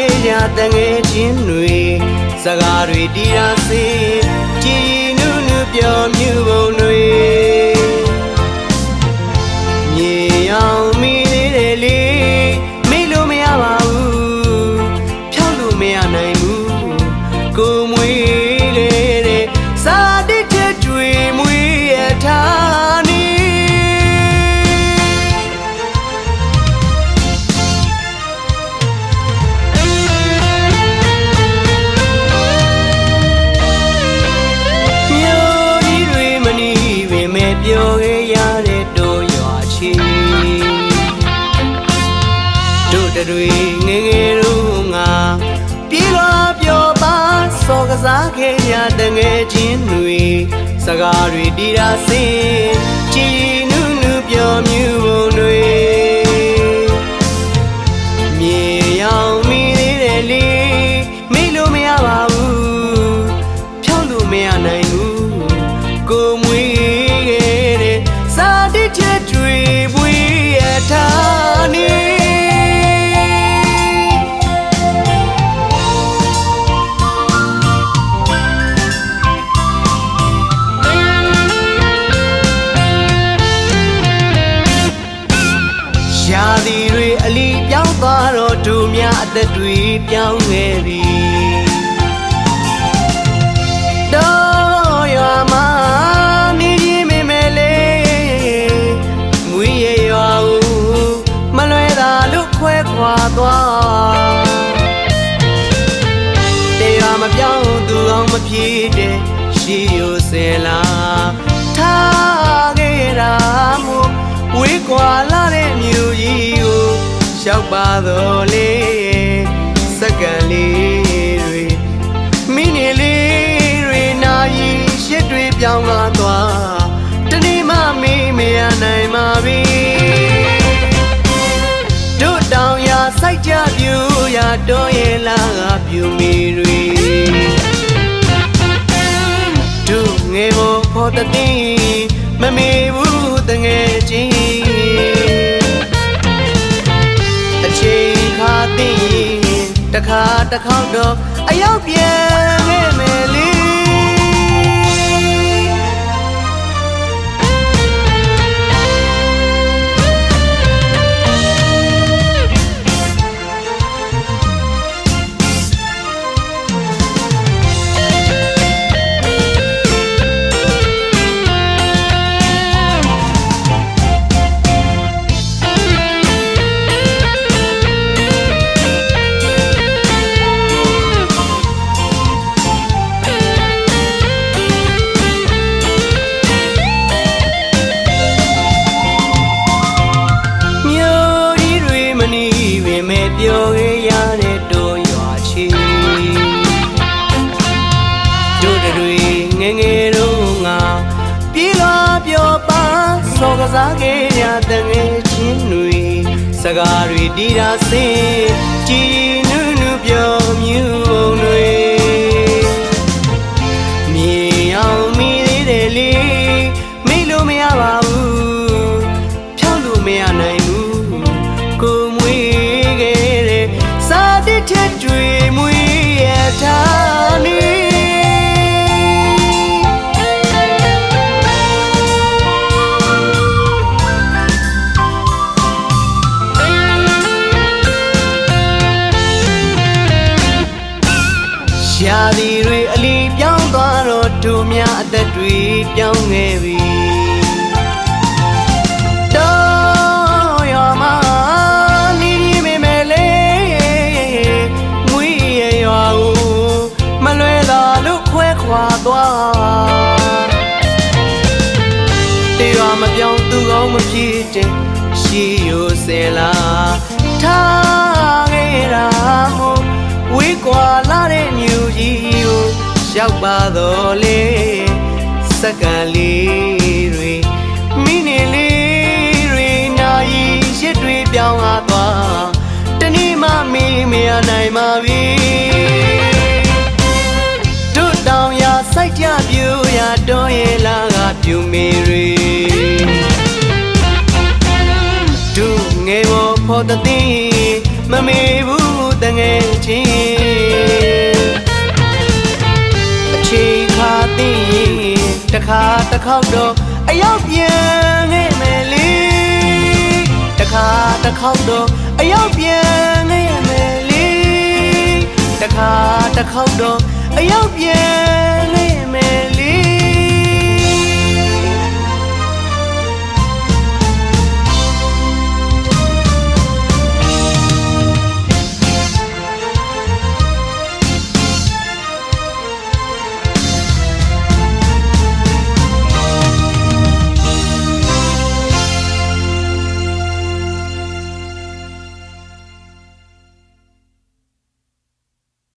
ခဲ့ကြတငယ်ချင်းတွေစကားတွေတီးရစေကြည်နုနုပြောမြူပုံတွေမြေအောင်မိသေးတယ်လေမေ့လို့မရပါဘူးဖြောက်လို့မရနိုင်ဘူးကိုမွေးလေတဲ့စာတိတ်တွေမွေးရထားနေပြောခဲ့ရတဲ့တို့ရွာချီတို့တွေငယ်ငယ်တို့ငါပြေးလွာပြောပါစောကစားခဲ့ရတဲ့ငယ်ချင်းတွေစကားတွေတီးတာစင်ကြည်နုနုပြောမြူပုံတွေမြေရောက်မိသေးတယ်လေမေ့လို့မရပါဘူးဖြောက်လို့မရနိုင်ဘူးကိုမွေးချက်တွေပွေရထားနေရာသီတွေအလီပြောင်းသွားတော့တို့များအသက်တွေပြောင်းခဲ့ပြီတော့ရွာမှာခွာသွားတရားမပြောင်းသူအောင်မဖြစ်တဲ့ရှိရစေလားထားခဲ့တာမို့ဝေးကွာလာတဲ့မြို့ကြီးကိုရောက်ပါတော့လေစက္ကန့်လေးတွေမိနစ်လေးတွေနာရီရှစ်တွေပြောင်းလာသွားတနေ့မှမေးမရနိုင်ပါပြီတောင်ရစိုက်ကြပြူရတော့ရဲ့လားပြူမီတွေတို့ငယ်ဖို့ဖို့တသိမမေဘူးတငယ်ချင်းအချိန်ခါသိတခါတစ်ခေါက်တော့အရောက်ပြန်ခဲ့မယ်လေပြောခဲ့ရတဲ့တို့ရွာချီတို့တွေငယ်ငယ်တို့ငါပြေးလွာပြောပါစောကစားခဲ့ရတဲ့ငယ်ချင်းတွေစကားတွေတီးတာစင်ကြည်နုနုပြောမြူပုံတွေမြေအောင်မိသေးတယ်လေမေ့လို့မရပါဘူးဖြောက်လို့မရနိုင်ဘူးကိုမွေးချက်တွေမွေးရထားနေရာသီတွေအလီပြောင်းသွားတော့တို့များအသက်တွေပြောင်းခဲ့ပြီခွာသွားတရားမပြောင်းသူကောင်းမဖြစ်တဲ့ရှိရစေလားထားခဲ့တာမို့ဝေးကွာလာတဲ့မြို့ကြီးကိုရောက်ပါတော့လေစက္ကန့်လေးတွေမိနစ်လေးတွေနာရီရှစ်တွေပြောင်းလာသွားတနေ့မှမေးမရနိုင်ပါပြီတောင်ရစိုက်ကြပြူရတော့ရဲ့လားပြူမီတွေတို့ငယ်ဖို့ဖို့တသိမမေဘူးတ ငယ်ချင်းအချိန်ခါသိရင်တစ်ခါတစ်ခေါက်တော့အရောက်ပြန်ခဲ့မယ်လေတစ်ခါတစ်ခေါက်တော့အရောက်ပြန်ခဲ့မယ်လေတစ်ခါတစ်ခေါက်တော့အရောက်ပြန်